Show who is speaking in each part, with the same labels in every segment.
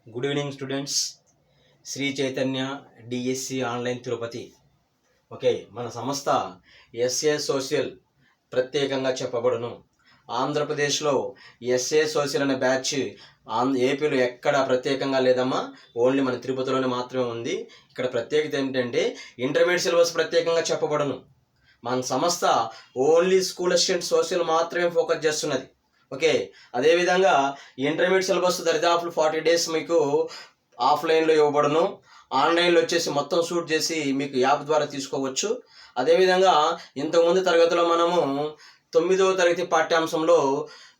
Speaker 1: Good evening students. Sri Chaitanya DSC online Tirupati. Okay, మన సంస్థ SA social ప్రత్యేకంగా చెప్పబడును. ఆంధ్రప్రదేశ్లో ఎస్ఏ సోషల్ అనే బ్యాచ్ ఏపీలో ఎక్కడ ప్రత్యేకంగా లేదమ్మా, ఓన్లీ మన తిరుపతిలోనే మాత్రమే ఉంది. ఇక్కడ ప్రత్యేకత ఏమిటంటే ఇంటర్మీడియట్ సిలబస్ ప్రత్యేకంగా చెప్పబడును. మన సంస్థ ఓన్లీ స్కూల్ అసిస్టెంట్ సోషల్ మాత్రమే ఫోకస్ చేస్తున్నది. ఓకే, అదేవిధంగా ఇంటర్మీడియట్ సిలబస్ దరిదాపులు 40 days మీకు ఆఫ్లైన్లో ఇవ్వబడును. ఆన్లైన్లో వచ్చేసి మొత్తం షూట్ చేసి మీకు యాప్ ద్వారా తీసుకోవచ్చు. అదేవిధంగా ఇంతకుముందు తరగతిలో మనము 9వ తరగతి పాఠ్యాంశంలో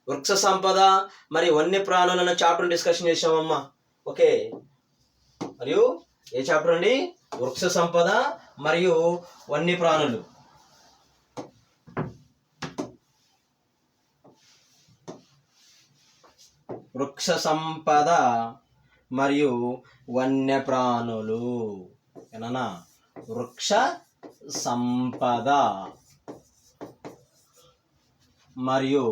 Speaker 1: వృక్ష సంపద మరియు వన్యప్రాణులు అనే చాప్టర్ డిస్కషన్ చేసామమ్మా. ఓకే, మరియు ఏ చాప్టర్ అండి? వృక్ష సంపద మరియు వన్యప్రాణులు. వృక్ష సంపద మరియు వన్యప్రాణులు ఏనా? వృక్ష సంపద మరియు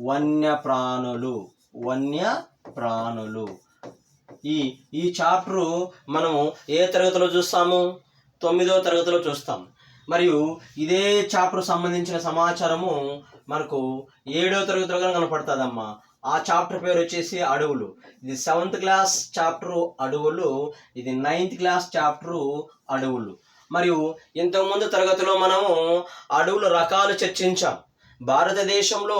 Speaker 1: వన్యప్రాణులు. ఈ చాప్టరు మనము ఏ తరగతిలో చూస్తాము? 9వ తరగతిలో చూస్తాం. మరియు ఇదే చాప్టర్ సంబంధించిన సమాచారము మనకు 7వ తరగతిలో కనపడుతుందమ్మా. ఆ చాప్టర్ పేరు వచ్చేసి అడవులు. ఇది 7th క్లాస్ చాప్టరు అడవులు, ఇది 9th క్లాస్ చాప్టరు అడవులు. మరియు ఇంతకుముందు తరగతిలో మనము అడవుల రకాలు చర్చించాం. భారతదేశంలో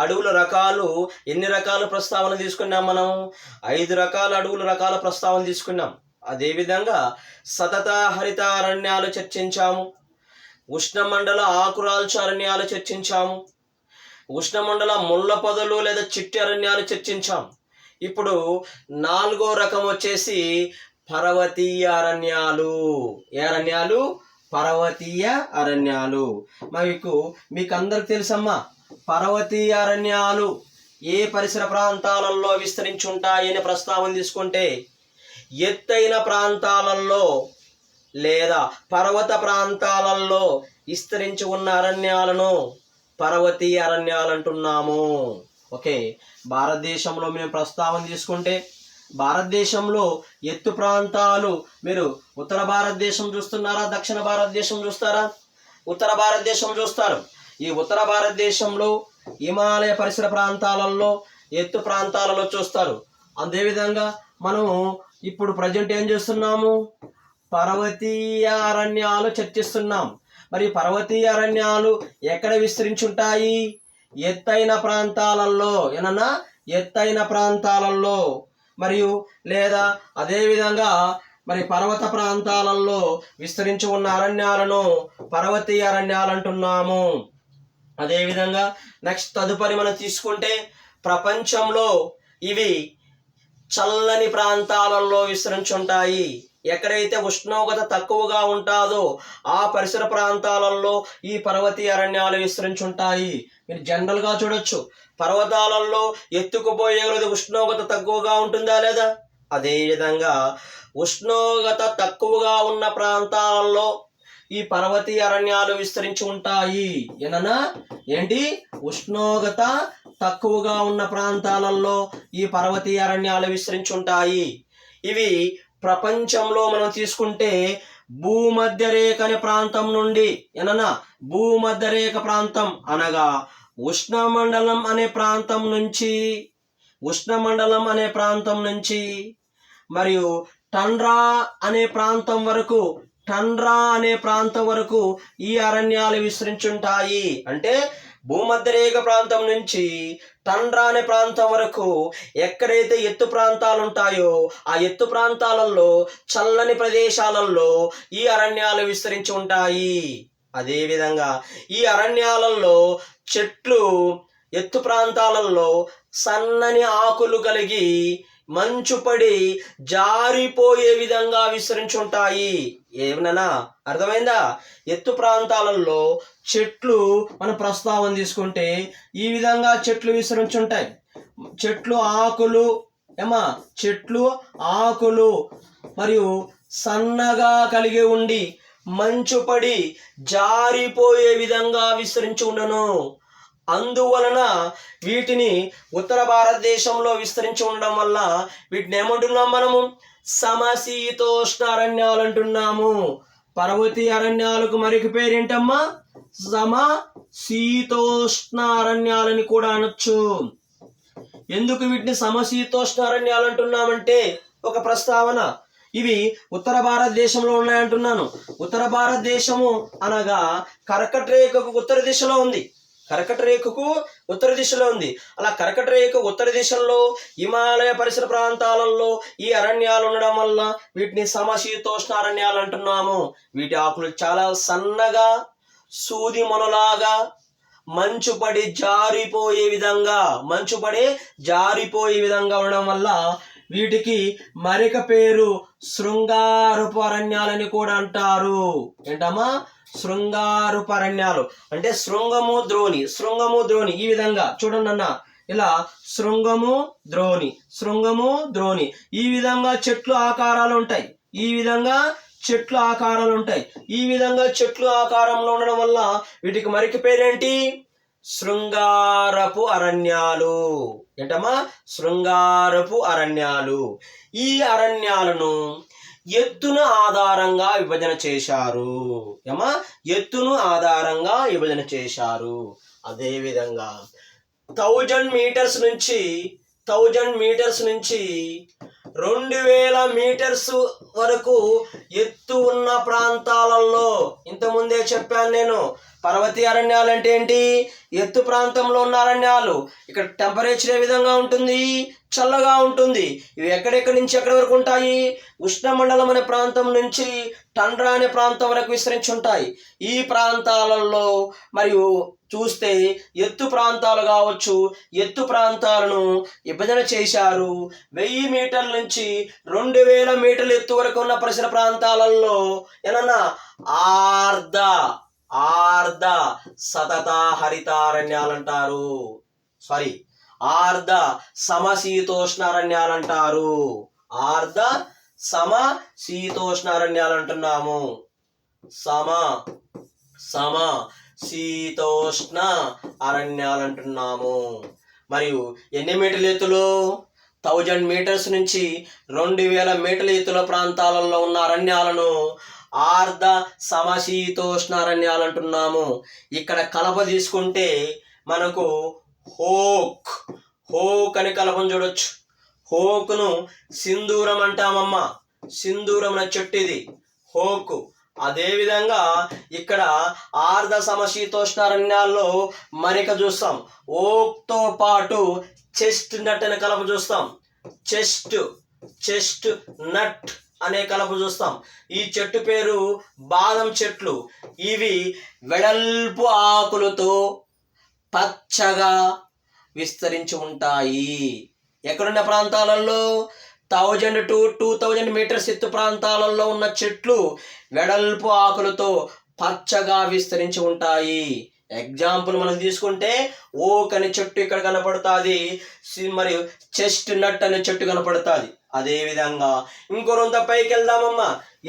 Speaker 1: అడవుల రకాలు ఎన్ని రకాల ప్రస్తావన తీసుకున్నాం? మనం 5 రకాల అడవుల రకాల ప్రస్తావన తీసుకున్నాం. అదేవిధంగా సతత హరిత అరణ్యాలు చర్చించాము, ఉష్ణమండల ఆకురాల్చు అరణ్యాలు చర్చించాము, ఉష్ణమండల ముళ్ళ పొదలు లేదా చిట్టి అరణ్యాలు చర్చించాం. ఇప్పుడు 4వ రకం వచ్చేసి పర్వతీయ అరణ్యాలు. ఏ అరణ్యాలు? పర్వతీయ అరణ్యాలు. మీకు అందరికి తెలుసమ్మా, పర్వతీయ అరణ్యాలు ఏ పరిసర ప్రాంతాలలో విస్తరించి ఉంటాయని ప్రస్తావన తీసుకుంటే ఎత్తైన ప్రాంతాలలో లేదా పర్వత ప్రాంతాలలో విస్తరించి ఉన్న అరణ్యాలను పర్వతీయ అరణ్యాలు అంటున్నాము. ఓకే, భారతదేశంలో మేము ప్రస్తావన తీసుకుంటే భారతదేశంలో ఎత్తు ప్రాంతాలు, మీరు ఉత్తర భారతదేశం చూస్తున్నారా, దక్షిణ భారతదేశం చూస్తారా? ఉత్తర భారతదేశం చూస్తారు. ఈ ఉత్తర భారతదేశంలో హిమాలయ పరిసర ప్రాంతాలలో ఎత్తు ప్రాంతాలలో చూస్తారు. అదేవిధంగా మనము ఇప్పుడు ప్రజెంట్ ఏం చేస్తున్నాము? పర్వతీయ అరణ్యాలు చర్చిస్తున్నాం. మరి పర్వతీయ అరణ్యాలు ఎక్కడ విస్తరించి ఉంటాయి? ఎత్తైన ప్రాంతాలలో. ఏనన్నా? ఎత్తైన ప్రాంతాలలో మరియు లేదా అదేవిధంగా మరి పర్వత ప్రాంతాలలో విస్తరించి ఉన్న అరణ్యాలను పర్వతీయ అరణ్యాలు అంటున్నాము. అదేవిధంగా నెక్స్ట్ తదుపరి మనం తీసుకుంటే ప్రపంచంలో ఇవి చల్లని ప్రాంతాలలో విస్తరించి ఉంటాయి. ఎక్కడైతే ఉష్ణోగ్రత తక్కువగా ఉంటుందో ఆ పరిసర ప్రాంతాలలో ఈ పర్వతీయ అరణ్యాలు విస్తరించి ఉంటాయి. మీరు జనరల్గా చూడొచ్చు, పర్వతాలలో ఎత్తుకుపోయే ఉష్ణోగ్రత తక్కువగా ఉంటుందా లేదా? అదేవిధంగా ఉష్ణోగ్రత తక్కువగా ఉన్న ప్రాంతాలలో ఈ పర్వతీయ అరణ్యాలు విస్తరించి ఉంటాయి. ఏనన్నా? ఏంటి? ఉష్ణోగ్రత తక్కువగా ఉన్న ప్రాంతాలలో ఈ పర్వతీయ అరణ్యాలు విస్తరించి ఉంటాయి. ఇవి ప్రపంచంలో మనం తీసుకుంటే భూమధ్య రేఖ అనే ప్రాంతం నుండి, ఏనన్నా? భూమధ్య రేఖ ప్రాంతం అనగా ఉష్ణమండలం అనే ప్రాంతం నుంచి మరియు టండ్రా అనే ప్రాంతం వరకు ఈ అరణ్యాలు విస్తరించుంటాయి. అంటే భూమధ్యరేఖ ప్రాంతం నుంచి టండ్రా అనే ప్రాంతం వరకు ఎక్కడైతే ఎత్తు ప్రాంతాలు ఉంటాయో ఆ ఎత్తు ప్రాంతాలలో చల్లని ప్రదేశాలలో ఈ అరణ్యాలు విస్తరించి ఉంటాయి. అదేవిధంగా ఈ అరణ్యాలలో చెట్లు ఎత్తు ప్రాంతాలలో సన్నని ఆకులు కలిగి మంచు పడి జారిపోయే విధంగా విస్తరించి ఉంటాయి. ఏమన్నా అర్థమైందా? ఎత్తు ప్రాంతాలలో చెట్లు మన ప్రస్తావన తీసుకుంటే ఈ విధంగా చెట్లు విస్తరించి ఉంటాయి. చెట్లు ఆకులు మరియు సన్నగా కలిగి ఉండి మంచు పడి జారిపోయే విధంగా విస్తరించి ఉండను. అందువలన వీటిని ఉత్తర భారతదేశంలో విస్తరించి ఉండడం వల్ల వీటిని ఏమంటున్నాం మనము? సమశీతోష్ణ అరణ్యాలు అంటున్నాము. పర్వతీయ అరణ్యాలకు మరొక పేరేంటమ్మా? సమశీతోష్ణ అరణ్యాలని కూడా అనొచ్చు. ఎందుకు వీటిని సమశీతోష్ణ అరణ్యాలు అంటున్నామంటే ఒక ప్రస్తావన. ఇవి ఉత్తర భారతదేశంలో ఉన్నాయంటున్నాను. ఉత్తర భారతదేశము అనగా కర్కట రేఖకు ఉత్తర దిశలో ఉంది. కర్కట రేఖకు ఉత్తర దిశలో ఉంది. అలా కర్కట రేఖ ఉత్తర దిశలో హిమాలయ పరిసర ప్రాంతాలలో ఈ అరణ్యాలు ఉండడం వల్ల వీటిని సమశీతోష్ణ అరణ్యాలు అంటున్నాము. వీటి ఆకులు చాలా సన్నగా సూది మొనలాగా మంచు పడి జారిపోయే విధంగా ఉండడం వల్ల వీటికి మరొక పేరు శృంగారపు అరణ్యాలని కూడా అంటారు. ఏంటమ్మా? శృంగారపు అరణ్యాలు అంటే శృంగము ద్రోణి ఈ విధంగా చూడండి అన్న, ఇలా శృంగము ద్రోణి ఈ విధంగా చెట్లు ఆకారాలు ఉంటాయి. ఈ విధంగా చెట్లు ఆకారంలో ఉండడం వల్ల వీటికి మరొక పేరేంటి? శృంగారపు అరణ్యాలు. ఏంటమ్మా? శృంగారపు అరణ్యాలు. ఈ అరణ్యాలను ఎత్తును ఆధారంగా విభజన చేశారు. అదేవిధంగా 1000 మీటర్స్ నుంచి 2000 మీటర్స్ వరకు ఎత్తు ఉన్న ప్రాంతాలలో, ఇంతకుముందే చెప్పాను నేను, పర్వతీయ అరణ్యాలు అంటే ఏంటి? ఎత్తు ప్రాంతంలో ఉన్న అరణ్యాలు. ఇక్కడ టెంపరేచర్ ఏ విధంగా ఉంటుంది? చల్లగా ఉంటుంది. ఇవి ఎక్కడెక్కడి నుంచి ఎక్కడి వరకు ఉంటాయి? ఉష్ణమండలం అనే ప్రాంతం నుంచి టండ్రా అనే ప్రాంతం వరకు విస్తరించి ఉంటాయి. ఈ ప్రాంతాలలో మరియు చూస్తే ఎత్తు ప్రాంతాలు కావచ్చు, ఎత్తు ప్రాంతాలను విభజన చేశారు. 1000 మీటర్ల నుంచి 2000 మీటర్ల ఎత్తు వరకు ఉన్న పరిసర ప్రాంతాలలో ఏమన్నా ఆర్ధ సతత హరితారణ్యాలు అంటారు. ఆర్ధ సమశీతోష్ణ అరణ్యాలు అంటారు. ఆర్ధ సమశీతోష్ణ అరణ్యాలు అంటున్నాము. సమశీతోష్ణ అరణ్యాలు అంటున్నాము. మరియు ఎన్ని మీటర్ల ఎత్తులో? 1000 మీటర్స్ నుంచి 2000 మీటర్ల ఎత్తుల ప్రాంతాలలో ఉన్న అరణ్యాలను ఆర్ధ సమశీతోష్ణ అరణ్యాలు అంటున్నాము. ఇక్కడ కలప తీసుకుంటే మనకు హోక్ అని కలపను చూడొచ్చు. హోకును సింధూరం అంటామమ్మా. సింధూరం అనే చెట్టు ఇది హోకు. అదేవిధంగా ఇక్కడ ఆర్ధ సమశీతోష్ణ అరణ్యాల్లో మరిక చూస్తాం. ఓక్తో పాటు చెస్ట్ నట్ అనే కలప చూస్తాం. చెస్ట్ నట్ అనే కలప చూస్తాం. ఈ చెట్టు పేరు బాదం చెట్లు. ఇవి వెడల్పు ఆకులతో పచ్చగా విస్తరించి ఉంటాయి. ఎక్కడున్న ప్రాంతాలలో? 1000 to 2000 మీటర్స్ ఎత్తు ప్రాంతాలలో ఉన్న చెట్లు వెడల్పు ఆకులతో పచ్చగా విస్తరించి ఉంటాయి. ఎగ్జాంపుల్ మనం తీసుకుంటే ఓక్ అనే చెట్టు ఇక్కడ కనపడుతుంది, మరియు చెస్ట్ నట్ అనే చెట్టు కనపడుతుంది. అదేవిధంగా ఇంకో రొంత పైకి వెళ్దామమ్మా.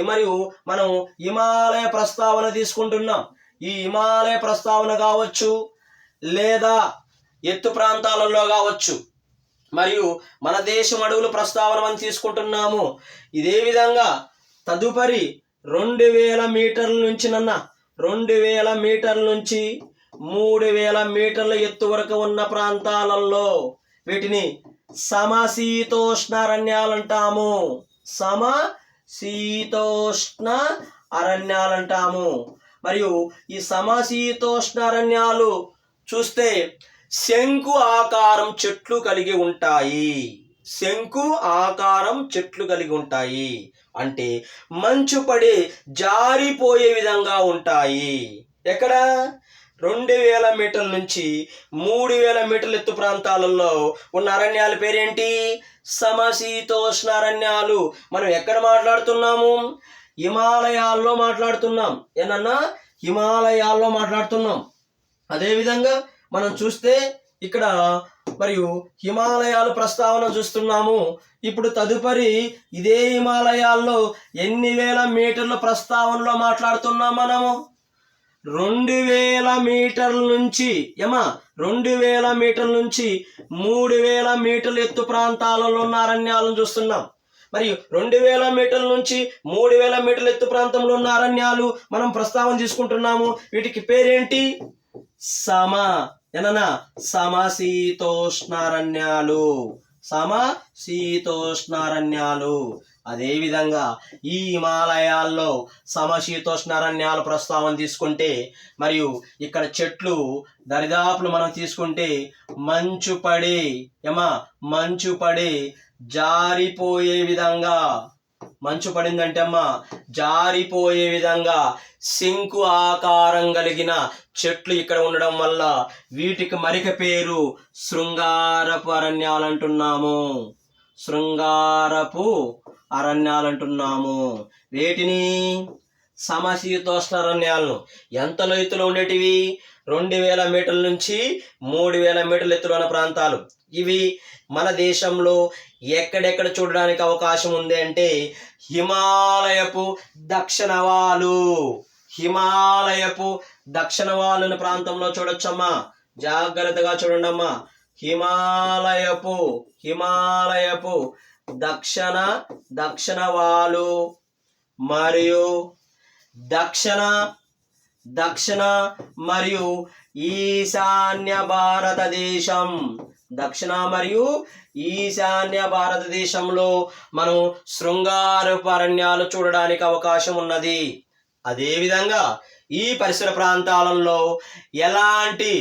Speaker 1: మరియు మనం హిమాలయ ప్రస్తావన తీసుకుంటున్నాం. ఈ హిమాలయ ప్రస్తావన కావచ్చు, లేదా ఎత్తు ప్రాంతాలలో కావచ్చు, మరియు మన దేశం అడవుల ప్రస్తావన మనం తీసుకుంటున్నాము. ఇదే విధంగా తదుపరి 2000 మీటర్ల నుంచి 2000 మీటర్ల నుంచి 3000 మీటర్ల ఎత్తు వరకు ఉన్న ప్రాంతాలలో వీటిని సమశీతోష్ణ అరణ్యాలు అంటాము. సమశీతోష్ణ అరణ్యాలు అంటాము. మరియు ఈ సమశీతోష్ణ అరణ్యాలు చూస్తే శంకు ఆకారం చెట్లు కలిగి ఉంటాయి. అంటే మంచు పడి జారిపోయే విధంగా ఉంటాయి. ఎక్కడ? 2000 మీటర్ల నుంచి 3000 మీటర్ల ఎత్తు ప్రాంతాలలో ఉన్న అరణ్యాల పేరేంటి? సమశీతోష్ణ అరణ్యాలు. మనం ఎక్కడ మాట్లాడుతున్నాము? హిమాలయాల్లో మాట్లాడుతున్నాం. ఏనన్నా? హిమాలయాల్లో మాట్లాడుతున్నాం. అదేవిధంగా మనం చూస్తే ఇక్కడ మరియు హిమాలయాల ప్రస్తావన చూస్తున్నాము. ఇప్పుడు తదుపరి ఇదే హిమాలయాల్లో ఎన్ని వేల మీటర్ల ప్రస్తావనలో మాట్లాడుతున్నాం మనము? 2000 మీటర్ల నుంచి 2000 మీటర్ల నుంచి 3000 మీటర్ల ఎత్తు ప్రాంతాలలో ఉన్న అరణ్యాలను చూస్తున్నాం. మరియు 2000 మీటర్ల నుంచి 3000 మీటర్ల ఎత్తు ప్రాంతంలో ఉన్న అరణ్యాలు మనం ప్రస్తావన తీసుకుంటున్నాము. వీటికి పేరేంటి? సమశీతోష్ణారణ్యాలు. సమశీతోష్ణారణ్యాలు. అదేవిధంగా ఈ హిమాలయాల్లో సమశీతోష్ణారణ్యాల ప్రస్తావన తీసుకుంటే, మరియు ఇక్కడ చెట్లు దరిదాపులు మనం తీసుకుంటే మంచు పడి జారిపోయే విధంగా, మంచు పడిందంటే జారిపోయే విధంగా శంకు ఆకారం కలిగిన చెట్లు ఇక్కడ ఉండడం వల్ల వీటికి మరిక పేరు శృంగారపు అరణ్యాలు అంటున్నాము. శృంగారపు అరణ్యాలు అంటున్నాము. వేటిని? సమశీతోష్ణ అరణ్యాలను. ఎంత ఎత్తులో ఉండేటివి? 2000 మీటర్ల నుంచి 3000 మీటర్ల ఎత్తులో ఉన్న ప్రాంతాలు. ఇవి మన దేశంలో ఎక్కడెక్కడ చూడడానికి అవకాశం ఉంది అంటే హిమాలయపు దక్షిణ వాలుని ప్రాంతంలో చూడొచ్చమ్మా. జాగ్రత్తగా చూడండమ్మా. హిమాలయపు దక్షిణ వాలు మరియు దక్షిణ మరియు ఈశాన్య భారతదేశం. దక్షిణ మరియు ఈశాన్య భారతదేశంలో మనం శృంగారపు అరణ్యాలు చూడడానికి అవకాశం ఉన్నది. అదేవిధంగా ఈ పరిసర ప్రాంతాలలో ఎలాంటి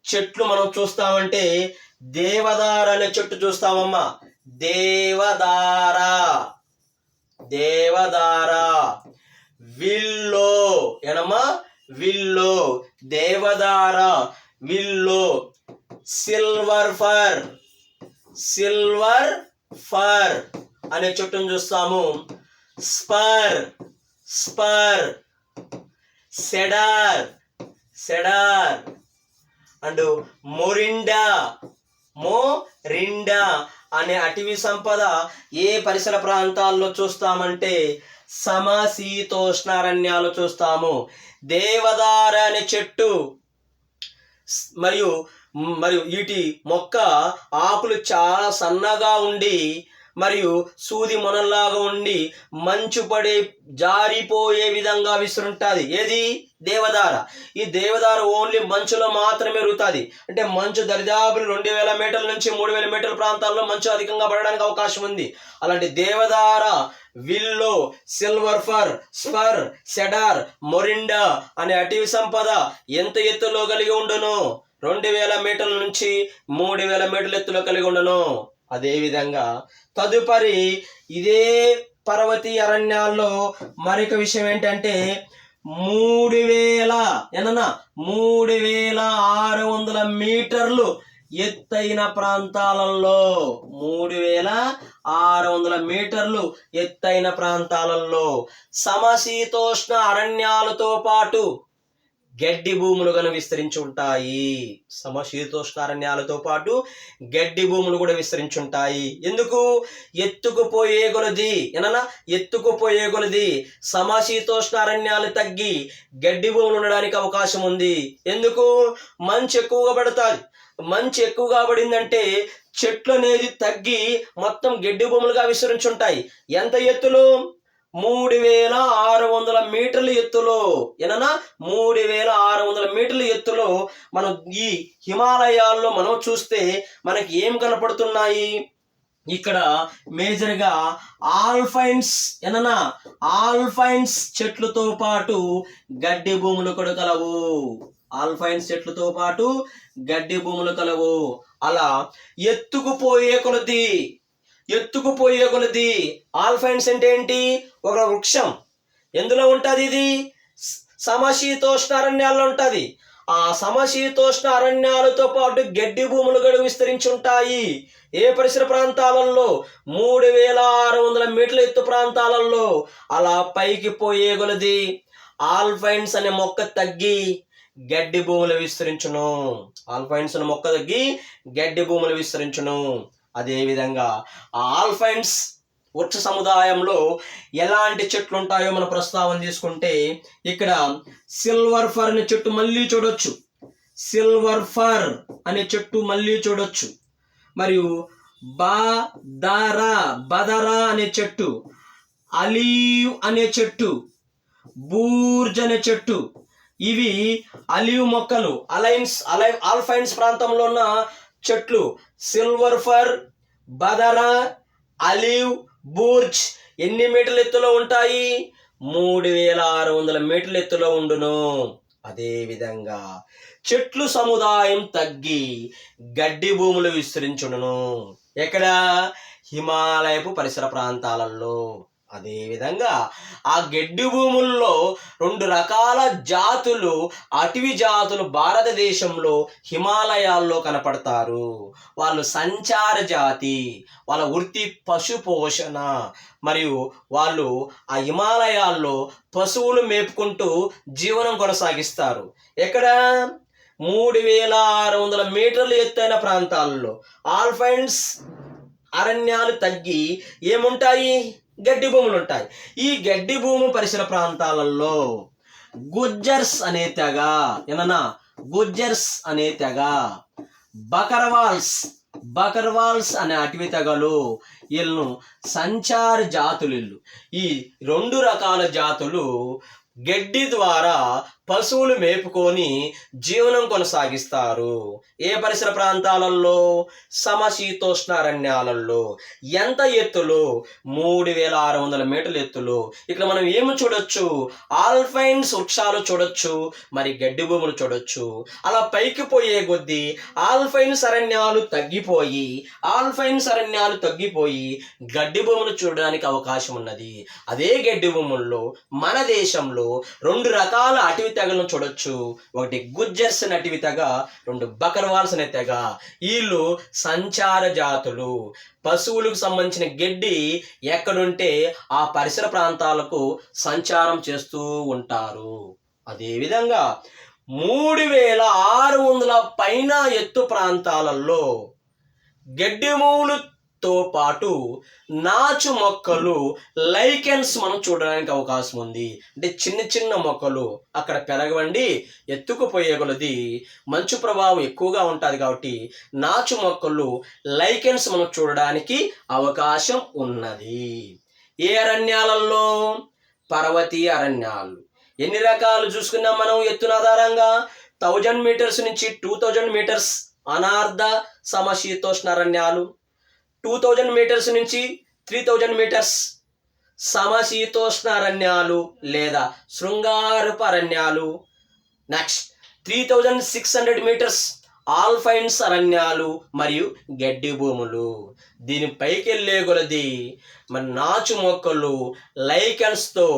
Speaker 1: చెట్లు మనం చూస్తామంటే దేవదార అనే చెట్టు చూస్తామమ్మా. దేవదార, విల్లో దేవదార, విల్లో, సిల్వర్ ఫర్ అనే చెట్టును చూస్తాము. స్పర్, సెడార్ అండ్ మొరిండా అనే అటవీ సంపద ఏ పరిసర ప్రాంతాల్లో చూస్తామంటే సమశీతోష్ణారణ్యాలు చూస్తాము. దేవదార అనే చెట్టు మరియు వీటి మొక్క ఆకులు చాలా సన్నగా ఉండి మరియు సూది మొనల్లాగా ఉండి మంచు పడి జారిపోయే విధంగా విసురుంటుంది. ఏది? దేవదార. ఈ దేవదార ఓన్లీ మంచులో మాత్రమే పెరుగుతుంది. అంటే మంచు దరిదాపులు 2000 మీటర్ల నుంచి 3000 మీటర్ల ప్రాంతాల్లో మంచు అధికంగా పడడానికి అవకాశం ఉంది. అలాంటి దేవదార, willow, silver fir, spruce, cedar, morinda అనే అటవీ సంపద ఎంత ఎత్తులో కలిగి ఉండును? 2000 మీటర్ల నుంచి 3000 మీటర్ల ఎత్తులో కలిగి ఉండును. అదేవిధంగా తదుపరి ఇదే పర్వతీయ అరణ్యాల్లో మరొక విషయం ఏంటంటే 3600 మీటర్లు ఎత్తైన ప్రాంతాలలో 3600 మీటర్లు ఎత్తైన ప్రాంతాలలో సమశీతోష్ణ అరణ్యాలతో పాటు గడ్డి భూములు కనుక విస్తరించి ఉంటాయి. సమశీతోష్ణ అరణ్యాలతో పాటు గడ్డి భూములు కూడా విస్తరించి ఉంటాయి. ఎందుకు? ఎత్తుకుపోయే కొలది సమశీతోష్ణ అరణ్యాలు తగ్గి గడ్డి భూములు ఉండడానికి అవకాశం ఉంది. ఎందుకు? మంచు ఎక్కువగా పడుతుంది. మంచు ఎక్కువగా పడిందంటే చెట్లు అనేది తగ్గి మొత్తం గడ్డి భూములుగా విస్తరించి ఉంటాయి. ఎంత ఎత్తులో? 3600 మీటర్ల ఎత్తులో. 3600 మీటర్ల ఎత్తులో మనం ఈ హిమాలయాల్లో మనం చూస్తే మనకి ఏం కనపడుతున్నాయి? ఇక్కడ మేజర్గా ఆల్పైన్స్ చెట్లతో పాటు గడ్డి భూములు కూడా కలవు. ఆల్పైన్స్ చెట్లతో పాటు గడ్డి భూములు కలవు. అలా ఎత్తుకుపోయే కొలది ఆల్పైన్స్ అంటే ఏంటి? ఒక వృక్షం. ఎందులో ఉంటుంది? ఇది సమశీతోష్ణ అరణ్యాల్లో ఉంటుంది. ఆ సమశీతోష్ణ అరణ్యాలతో పాటు గడ్డి భూములు గడువు విస్తరించి ఉంటాయి. ఏ పరిసర ప్రాంతాలలో? 3600 మీటర్ల ఎత్తు ప్రాంతాలలో. అలా పైకి పోయే కొలది ఆల్పైన్స్ అనే మొక్క తగ్గి గడ్డి భూములు విస్తరించును. ఆల్పైన్స్ అనే మొక్క తగ్గి గడ్డి భూములు విస్తరించును. అదేవిధంగా ఆల్పైన్స్ వృక్ష సముదాయంలో ఎలాంటి చెట్లు ఉంటాయో మనం ప్రస్తావన తీసుకుంటే ఇక్కడ సిల్వర్ ఫర్ అనే చెట్టు మళ్ళీ చూడొచ్చు. సిల్వర్ ఫర్ అనే చెట్టు మళ్ళీ చూడొచ్చు. మరియు బదరా అనే చెట్టు, అలీవ్ అనే చెట్టు, బూర్జ్ అనే చెట్టు, ఇవి అలీవ్ మొక్కలు, ఆల్పైన్స్ ప్రాంతంలో ఉన్న చెట్లు. సిల్వర్ ఫర్, బదరా, అలీవ్, బూర్జ్ ఎన్ని మీటర్ల ఎత్తులో ఉంటాయి? 3600 మీటర్ల ఎత్తులో ఉండును. అదే విధంగా చెట్లు సముదాయం తగ్గి గడ్డి భూములు విస్తరించును. ఎక్కడ? హిమాలయపు పరిసర ప్రాంతాలలో. అదే విధంగా ఆ గడ్డి భూముల్లో 2 రకాల జాతులు, అటవీ జాతులు భారతదేశంలో హిమాలయాల్లో కనపడతారు. వాళ్ళు సంచార జాతి, వాళ్ళ వృత్తి పశు పోషణ, మరియు వాళ్ళు ఆ హిమాలయాల్లో పశువులు మేపుకుంటూ జీవనం కొనసాగిస్తారు. ఎక్కడ? 3600 మీటర్లు ఎత్తైన ప్రాంతాల్లో ఆల్పైన్స్ అరణ్యాలు తగ్గి ఏముంటాయి? గడ్డి భూములు ఉంటాయి. ఈ గడ్డి భూమి పరిసర ప్రాంతాలలో గుజ్జర్స్ అనే తెగ, గుజ్జర్స్ అనే తెగ, బకర్వాల్స్ అనే అటవీ తెగలు, వీళ్ళను సంచార జాతులు. ఈ 2 రకాల జాతులు గడ్డి ద్వారా పశువులు మేపుకొని జీవనం కొనసాగిస్తారు. ఏ పరిసర ప్రాంతాలలో? సమశీతోష్ణ అరణ్యాలలో. ఎంత ఎత్తులో? 3600 మీటర్ల ఎత్తులో. ఇక్కడ మనం ఏమి చూడొచ్చు? ఆల్పైన్స్ వృక్షాలు చూడొచ్చు, మరి గడ్డి భూములు చూడొచ్చు. అలా పైకి పోయే కొద్దీ ఆల్పైన్స్ అరణ్యాలు తగ్గిపోయి గడ్డి భూములు చూడడానికి అవకాశం ఉన్నది. అదే గడ్డి భూముల్లో మన దేశంలో 2 రకాల అటవీ తెగలను చూడొచ్చు. ఒకటి గుజ్జర్స్ అనే అటవీ తెగ, 2 బకర్వాల్స్ అనే తెగ. వీళ్ళు సంచార జాతులు. పశువులకు సంబంధించిన గడ్డి ఎక్కడుంటే ఆ పరిసర ప్రాంతాలకు సంచారం చేస్తూ ఉంటారు. అదేవిధంగా 3600 పైన ఎత్తు ప్రాంతాలలో గడ్డి మూలుతో పాటు నాచు మొక్కలు, లైకెన్స్ మనం చూడడానికి అవకాశం ఉంది. అంటే చిన్న చిన్న మొక్కలు అక్కడ పెరగవండి, ఎత్తుకుపోయే కొలది మంచు ప్రభావం ఎక్కువగా ఉంటుంది కాబట్టి నాచు మొక్కలు, లైకెన్స్ మనం చూడడానికి అవకాశం ఉన్నది. ఏ అరణ్యాలలో? పర్వతీయ అరణ్యాలు. ఎన్ని రకాలు చూసుకున్నాం మనం ఎత్తున ఆధారంగా? 1000 మీటర్స్ నుంచి 2000 మీటర్స్ అనార్ధ సమశీతోష్ణ అరణ్యాలు, 2000 మీటర్స్ నుంచి 3000 మీటర్స్ సమశీతోష్ణ అరణ్యాలు లేదా శృంగారపు అరణ్యాలు. నెక్స్ట్ 3600 మీటర్స్ ఆల్పైన్స్ అరణ్యాలు మరియు గడ్డి భూములు. దీని పైకి వెళ్ళే కొలది మన నాచు మొక్కలు, లైకెన్స్తో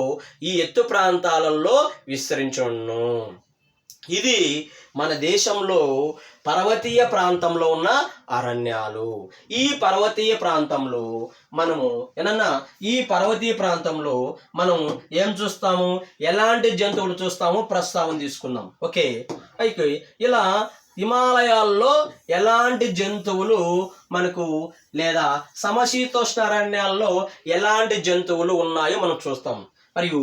Speaker 1: ఈ ఎత్తు ప్రాంతాలలో విస్తరించును. ఇది మన దేశంలో పర్వతీయ ప్రాంతంలో ఉన్న అరణ్యాలు. ఈ పర్వతీయ ప్రాంతంలో మనం ఏం చూస్తాము? ఎలాంటి జంతువులు చూస్తాము? ప్రస్తావన తీసుకుందాం. ఓకే, అయితే ఇలా హిమాలయాల్లో ఎలాంటి జంతువులు మనకు లేదా సమశీతోష్ణ అరణ్యాల్లో ఎలాంటి జంతువులు ఉన్నాయో మనం చూస్తాం. మరియు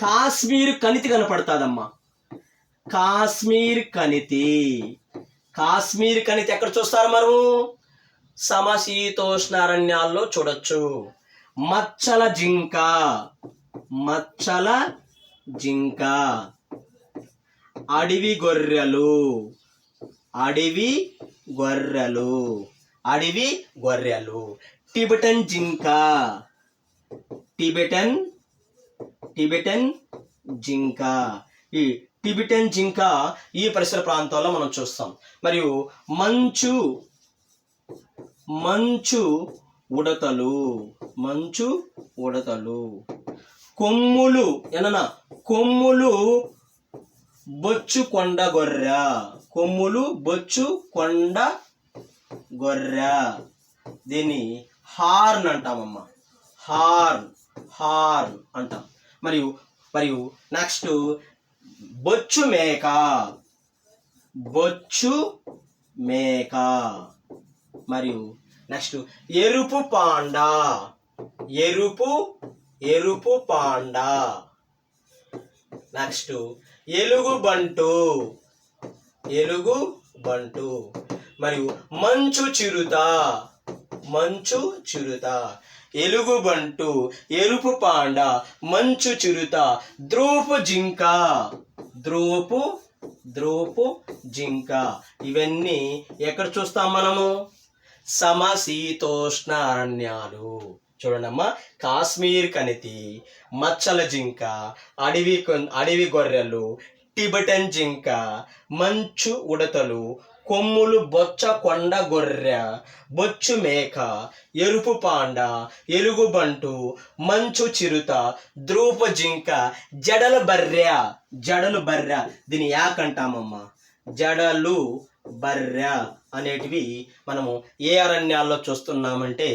Speaker 1: కాశ్మీర్ కణితి కనపడుతుందమ్మా. కాశ్మీర్ కణితి ఎక్కడ చూస్తారు? మనం సమశీతోష్ణ అరణ్యాల్లో చూడొచ్చు. మచ్చల జింక, అడవి గొర్రెలు, టిబెటన్ జింక. ఈ టిబెటన్ జింక ఈ పరిసర ప్రాంతాల్లో మనం చూస్తాం. మరియు మంచు ఉడతలు, కొమ్ములు బొచ్చు కొండ గొర్రె, దీన్ని హార్న్ అంటామమ్మా. హార్న్ అంటాం. మరియు నెక్స్ట్ బొచ్చు మేక, మరియు నెక్స్ట్ ఎరుపు పాండా. ఎరుపు ఎరుపు పాండా. నెక్స్ట్ ఎలుగుబంటు ఎలుగుబంటు. మరియు మంచు చిరుత మంచు చిరుత. ఎలుగుబంటు, ఎరుపు పాండ, మంచు చిరుత, ధ్రూపు జింక ధ్రూపు జింక. ఇవన్నీ ఎక్కడ చూస్తాం మనము? సమశీతోష్ణ అరణ్యాలు. చూడండమ్మా, కాశ్మీర్ కణితి, మచ్చల జింక, అడవి గొర్రెలు, టిబెటన్ జింక, మంచు ఉడతలు, కొమ్ములు బొచ్చ కొండ గొర్రె, బొచ్చు మేక, ఎరుపు పాండ, ఎలుగుబంటు, మంచు చిరుత, ధ్రూప జింక, జడలు బర్రె. దీన్ని యాకంటామమ్మా, జడలు బర్రె అనేటివి మనము ఏ అరణ్యాల్లో చూస్తున్నామంటే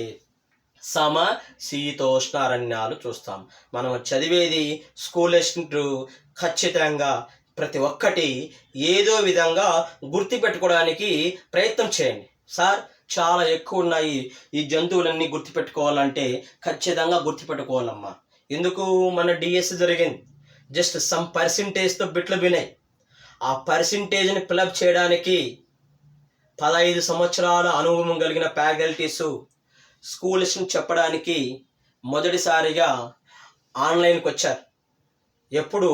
Speaker 1: సమశీతోష్ణ అరణ్యాలు చూస్తాం. మనం చదివేది స్కూల్ ఖచ్చితంగా ప్రతి ఒక్కటి ఏదో విధంగా గుర్తుపెట్టుకోవడానికి ప్రయత్నం చేయండి. సార్ చాలా ఎక్కువ ఉన్నాయి, ఈ జంతువులన్నీ గుర్తుపెట్టుకోవాలంటే ఖచ్చితంగా గుర్తుపెట్టుకోవాలమ్మా. ఎందుకు? మన డిఎస్ జరిగింది, జస్ట్ సమ్ పర్సెంటేజ్తో బిట్లు వినాయి. ఆ పర్సెంటేజ్ని ఫిలప్ చేయడానికి 15 సంవత్సరాల అనుభవం కలిగిన ఫ్యాకల్టీస్ స్కూల్స్ని చెప్పడానికి మొదటిసారిగా ఆన్లైన్కి వచ్చారు. ఎప్పుడు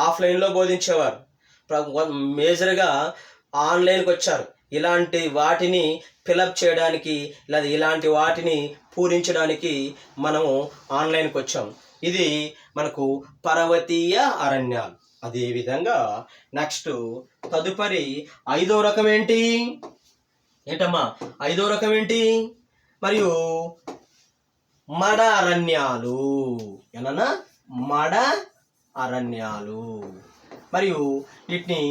Speaker 1: ఆఫ్లైన్లో బోధించేవారు, మేజర్గా ఆన్లైన్కి వచ్చారు. ఇలాంటి వాటిని ఫిలప్ చేయడానికి లేదా ఇలాంటి వాటిని పూరించడానికి మనము ఆన్లైన్కి వచ్చాం. ఇది మనకు పర్వతీయ అరణ్యాలు. అదేవిధంగా నెక్స్ట్ తదుపరి 5వ రకం ఏంటమ్మా? 5వ రకం ఏంటి? మరియు మడ అరణ్యాలు. ఏమన్నా? మడ అరణ్యాలు. మరియు వీటిని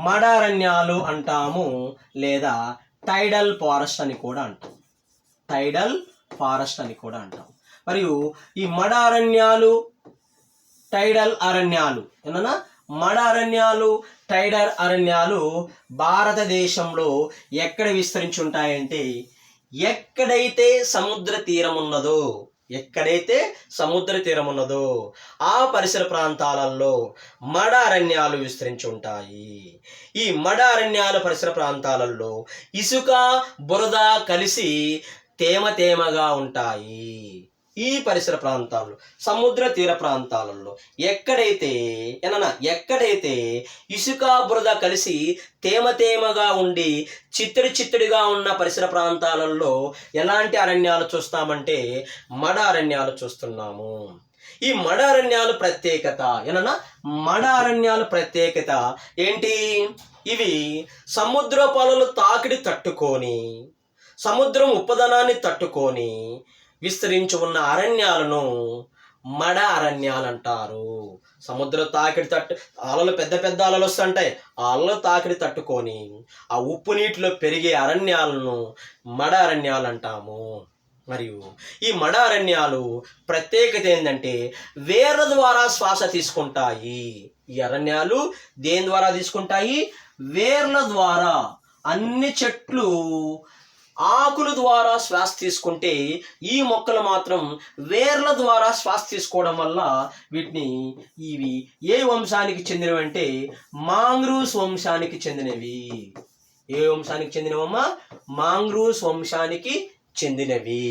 Speaker 1: మడ అరణ్యాలు అంటాము, లేదా టైడల్ ఫారెస్ట్ అని కూడా అంటాం. మరియు ఈ మడ అరణ్యాలు, టైడల్ అరణ్యాలు ఏమన్నా? మడ అరణ్యాలు, టైడల్ అరణ్యాలు భారతదేశంలో ఎక్కడ విస్తరించి ఉంటాయంటే ఎక్కడైతే సముద్ర తీరం ఉన్నదో ఆ పరిసర ప్రాంతాలలో మడ అరణ్యాలు విస్తరించి ఉంటాయి. ఈ మడ అరణ్యాల పరిసర ప్రాంతాలలో ఇసుక, బురద కలిసి తేమగా ఉంటాయి. ఈ పరిసర ప్రాంతాల్లో, సముద్ర తీర ప్రాంతాలలో ఎక్కడైతే ఇసుక, బురద కలిసి తేమగా ఉండి చిత్తడిగా ఉన్న పరిసర ప్రాంతాలలో ఎలాంటి అరణ్యాలు చూస్తామంటే మడ అరణ్యాలు చూస్తున్నాము. ఈ మడ అరణ్యాలు ప్రత్యేకత ఏంటి? ఇవి సముద్రపు అలలు తాకిడి తట్టుకొని, సముద్రం ఉప్పదనాన్ని తట్టుకొని విస్తరించి ఉన్న అరణ్యాలను మడ అరణ్యాలు అంటారు. సముద్ర తాకిడి అలలు, పెద్ద అలలు వస్తుంటాయి, ఆ అలలు తాకిడి తట్టుకొని ఆ ఉప్పు నీటిలో పెరిగే అరణ్యాలను మడ అరణ్యాలు అంటాము. మరియు ఈ మడ అరణ్యాలు ప్రత్యేకత ఏంటంటే వేర్ల ద్వారా శ్వాస తీసుకుంటాయి. ఈ అరణ్యాలు దేని ద్వారా తీసుకుంటాయి? వేర్ల ద్వారా. అన్ని చెట్లు ఆకుల ద్వారా శ్వాస తీసుకుంటే ఈ మొక్కలు మాత్రం వేర్ల ద్వారా శ్వాస తీసుకోవడం వల్ల ఇవి ఏ వంశానికి చెందినవి అంటే మాంగ్రూస్ వంశానికి చెందినవి. ఏ వంశానికి చెందినవమ్మా? మాంగ్రూస్ వంశానికి చెందినవి.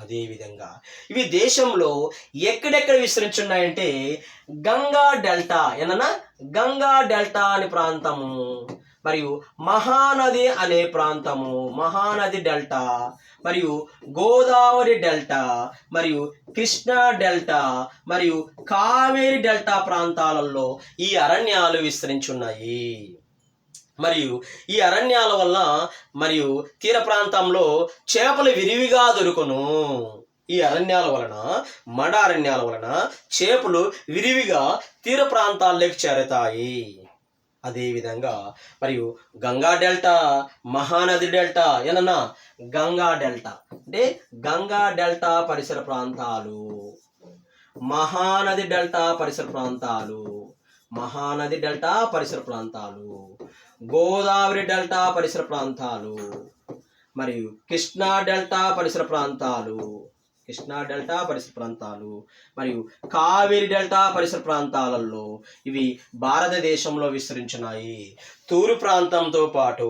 Speaker 1: అదేవిధంగా ఇవి దేశంలో ఎక్కడెక్కడ విస్తరించున్నాయంటే గంగా డెల్టా గంగా డెల్టా అనే ప్రాంతము, మరియు మహానది అనే ప్రాంతము, మహానది డెల్టా, మరియు గోదావరి డెల్టా, మరియు కృష్ణా డెల్టా, మరియు కావేరి డెల్టా ప్రాంతాలలో ఈ అరణ్యాలు విస్తరించున్నాయి. మరియు ఈ అరణ్యాల వల్ల మరియు తీర ప్రాంతంలో చేపలు విరివిగా దొరుకును. ఈ అరణ్యాల వలన, మడ అరణ్యాల వలన చేపలు విరివిగా తీర ప్రాంతాల్లోకి చేరుతాయి. అదేవిధంగా మరియు Ganga delta, Mahanadi delta Ganga delta అంటే గంగా డెల్టా పరిసర ప్రాంతాలు, మహానది డెల్టా పరిసర ప్రాంతాలు, మహానది డెల్టా పరిసర ప్రాంతాలు, గోదావరి డెల్టా పరిసర ప్రాంతాలు, మరియు కృష్ణా డెల్టా పరిసర ప్రాంతాలు, కృష్ణా డెల్టా పరిసర ప్రాంతాలు మరియు కావేరి డెల్టా పరిసర ప్రాంతాలలో ఇవి భారతదేశంలో విస్తరించున్నాయి. తూర్పు ప్రాంతంతో పాటు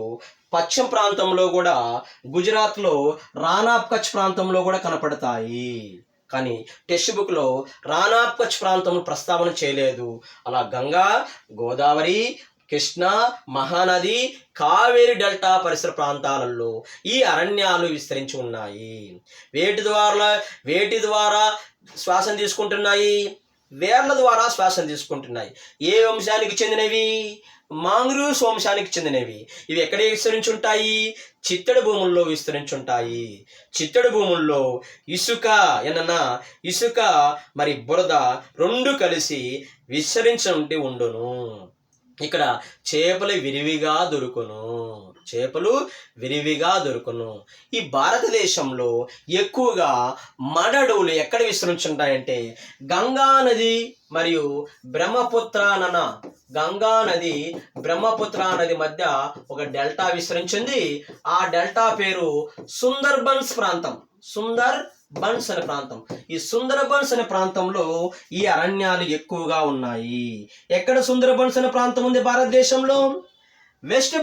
Speaker 1: పశ్చిమ ప్రాంతంలో కూడా గుజరాత్లో రాణా ఆఫ్ కచ్ ప్రాంతంలో కూడా కనపడతాయి. కానీ టెక్స్ట్ బుక్లో రాణా ఆఫ్ కచ్ ప్రాంతం ప్రస్తావన చేయలేదు. అలా గంగా, గోదావరి, కృష్ణ, మహానది, కావేరి డెల్టా పరిసర ప్రాంతాలలో ఈ అరణ్యాలు విస్తరించి ఉన్నాయి. వేటి ద్వారా శ్వాసను తీసుకుంటున్నాయి? వేర్ల ద్వారా శ్వాసను తీసుకుంటున్నాయి. ఏ వంశానికి చెందినవి? మాంగ్రూవ్స్ వంశానికి చెందినవి. ఇవి ఎక్కడ విస్తరించి ఉంటాయి? చిత్తడి భూముల్లో విస్తరించి ఉంటాయి. చిత్తడి భూముల్లో ఇసుక మరి బురద రెండు కలిసి విస్తరించి ఉండును. ఇక్కడ చేపలు విరివిగా దొరుకును. ఈ భారతదేశంలో ఎక్కువగా మడడువులు ఎక్కడ విస్తరించుంటాయంటే గంగా నది మరియు బ్రహ్మపుత్ర నది మధ్య ఒక డెల్టా విస్తరించింది. ఆ డెల్టా పేరు సుందర్బన్స్ అనే ప్రాంతం. ఈ సుందర్బన్స్ అనే ప్రాంతంలో ఈ అరణ్యాలు ఎక్కువగా ఉన్నాయి. ఎక్కడ సుందర్బన్స్ అనే ప్రాంతం ఉంది భారతదేశంలో? వెస్ట్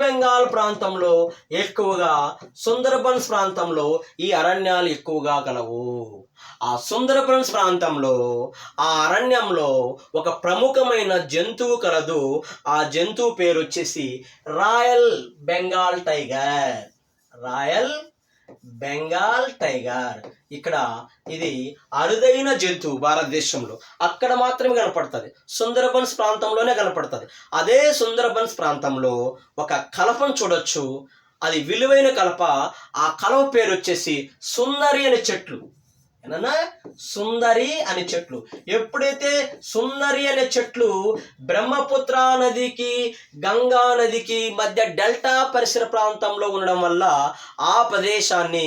Speaker 1: బెంగాల్ ప్రాంతంలో ఎక్కువగా సుందర్బన్స్ ప్రాంతంలో ఈ అరణ్యాలు ఎక్కువగా కలవు. ఆ సుందర్బన్స్ ప్రాంతంలో ఆ అరణ్యంలో ఒక ప్రముఖమైన జంతువు కలదు. ఆ జంతువు పేరు వచ్చేసి రాయల్ బెంగాల్ టైగర్. ఇక్కడ ఇది అరుదైన జంతువు భారతదేశంలో. అక్కడ మాత్రమే కనపడుతుంది, సుందర్బన్స్ ప్రాంతంలోనే కనపడుతుంది. అదే సుందర్బన్స్ ప్రాంతంలో ఒక కలపను చూడొచ్చు. అది విలువైన కలప. ఆ కలప పేరు వచ్చేసి సుందరి అనే చెట్లు. సుందరి అనే చెట్లు. ఎప్పుడైతే సుందరి అనే చెట్లు బ్రహ్మపుత్ర నదికి గంగా నదికి మధ్య డెల్టా పరిసర ప్రాంతంలో ఉండడం వల్ల ఆ ప్రదేశాన్ని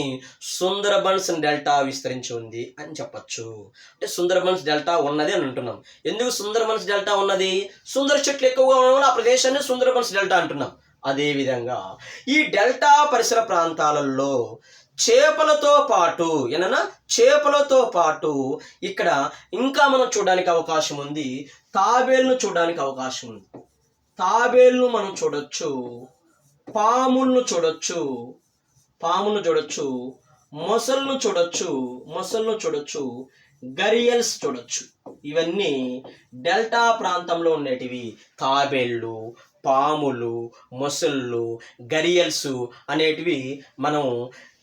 Speaker 1: సుందర్బన్స్ డెల్టా విస్తరించి ఉంది అని చెప్పచ్చు. అంటే సుందర్బన్స్ డెల్టా ఉన్నది అని అంటున్నాం. ఎందుకు సుందర్బన్స్ డెల్టా ఉన్నది? సుందర చెట్లు ఎక్కువగా ఉండడం వల్ల ఆ ప్రదేశాన్ని సుందర్బన్స్ డెల్టా అంటున్నాం. అదేవిధంగా ఈ డెల్టా పరిసర ప్రాంతాలలో చేపలతో పాటు ఇక్కడ ఇంకా మనం చూడడానికి అవకాశం ఉంది. తాబేలును చూడడానికి అవకాశం ఉంది. తాబేలును మనం చూడొచ్చు, పాములను చూడొచ్చు, మొసళ్ళను చూడొచ్చు, గరియల్స్ చూడొచ్చు. ఇవన్నీ డెల్టా ప్రాంతంలో ఉండేటివి. తాబేళ్ళు, పాములు, మొసళ్ళు, గరియల్స్ అనేటివి మనం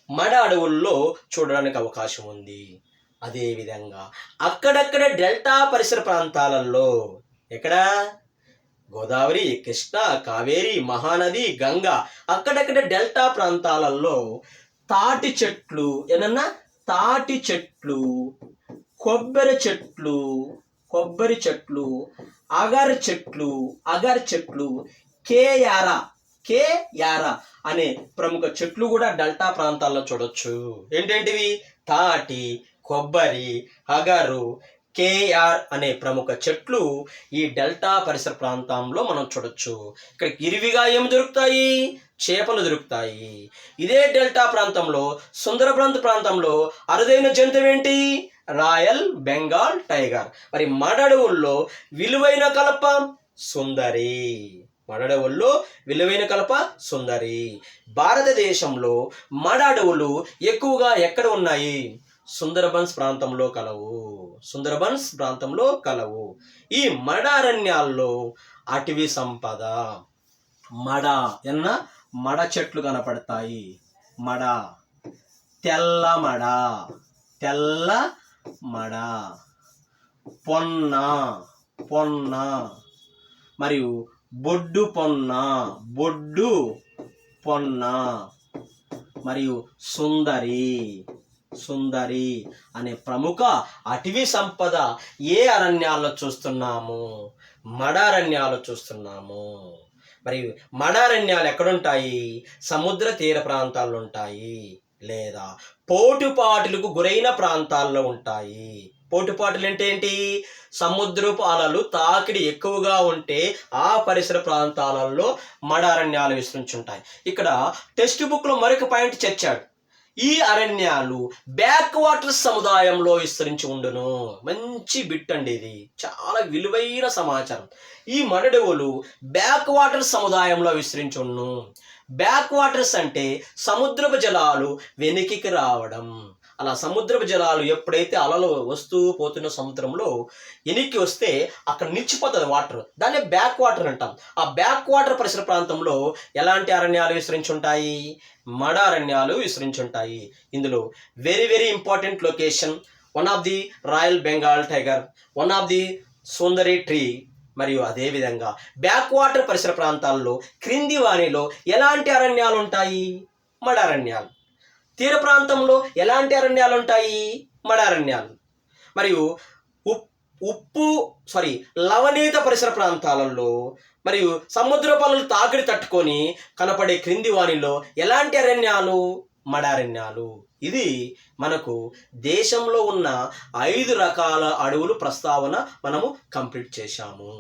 Speaker 1: మడ అడవుల్లో చూడడానికి అవకాశం ఉంది. అదేవిధంగా అక్కడక్కడ డెల్టా పరిసర ప్రాంతాలలో ఎక్కడ గోదావరి, కృష్ణ, కావేరి, మహానది, గంగా అక్కడక్కడ డెల్టా ప్రాంతాలలో తాటి చెట్లు, కొబ్బరి చెట్లు, అగర్ చెట్లు, కేయారా అనే ప్రముఖ చెట్లు కూడా డెల్టా ప్రాంతాల్లో చూడొచ్చు. ఏంటేంటివి? తాటి, కొబ్బరి, అగరు, కేఆర్ అనే ప్రముఖ చెట్లు ఈ డెల్టా పరిసర ప్రాంతంలో మనం చూడొచ్చు. ఇక్కడ ఇరివిగా ఏమి దొరుకుతాయి? చేపలు దొరుకుతాయి. ఇదే డెల్టా ప్రాంతంలో సుందర్బన్స్ ప్రాంతంలో అరుదైన జంతువు ఏంటి? Royal Bengal tiger. మరి మడడువుల్లో విలువైన కలప సుందరి. భారతదేశంలో మడ అడవులు ఎక్కువగా ఎక్కడ ఉన్నాయి? సుందర్బన్స్ ప్రాంతంలో కలవు. ఈ మడ అరణ్యాల్లో అటవీ సంపద మడ చెట్లు కనపడతాయి. తెల్ల మడ, పొన్న మరియు బొడ్డు పొన్న మరియు సుందరి అనే ప్రముఖ అటవీ సంపద ఏ అరణ్యాల్లో చూస్తున్నాము? మడ అరణ్యాలు చూస్తున్నాము. మరి మడ అరణ్యాలు ఎక్కడుంటాయి? సముద్ర తీర ప్రాంతాల్లో ఉంటాయి, లేదా పోటుపాటులకు గురైన ప్రాంతాల్లో ఉంటాయి. పోటుపాటులు అంటే ఏంటి? సముద్రపు అలలు తాకిడి ఎక్కువగా ఉంటే ఆ పరిసర ప్రాంతాలలో మడ అరణ్యాలు విస్తరించుంటాయి. ఇక్కడ టెక్స్ట్ బుక్లో మరొక పాయింట్ చర్చాడు. ఈ అరణ్యాలు బ్యాక్ వాటర్ సముదాయంలో విస్తరించి ఉండును. మంచి బిట్ అండి, ఇది చాలా విలువైన సమాచారం. ఈ మడడవులు బ్యాక్ వాటర్ సముదాయంలో విస్తరించి ఉండును. బ్యాక్ వాటర్స్ అంటే సముద్రపు జలాలు వెనుకకి రావడం. అలా సముద్రపు జలాలు ఎప్పుడైతే అలలు వస్తూ పోతున్న సముద్రంలో వెనక్కి వస్తే అక్కడ నిలిచిపోతుంది వాటర్, దాన్ని బ్యాక్ వాటర్ అంటాం. ఆ బ్యాక్ వాటర్ పరిసర ప్రాంతంలో ఎలాంటి అరణ్యాలు విస్తరించి ఉంటాయి? మడ అరణ్యాలు విస్తరించి ఉంటాయి. ఇందులో very very important location, one of the royal Bengal tiger, one of the Sundari tree. మరియు అదేవిధంగా బ్యాక్ వాటర్ పరిసర ప్రాంతాల్లో క్రింది వానిలో ఎలాంటి అరణ్యాలు ఉంటాయి? మడ అరణ్యాలు. తీర ప్రాంతంలో ఎలాంటి అరణ్యాలు ఉంటాయి? మడ అరణ్యాలు. మరియు లవణీత పరిసర ప్రాంతాలలో మరియు సముద్ర పనులు తాకిడి తట్టుకొని కనపడే క్రింది వానిలో ఎలాంటి అరణ్యాలు? మడ అరణ్యాలు. ఇది మనకు దేశంలో ఉన్న 5 రకాల అడవులు ప్రస్తావన మనము కంప్లీట్ చేశాము.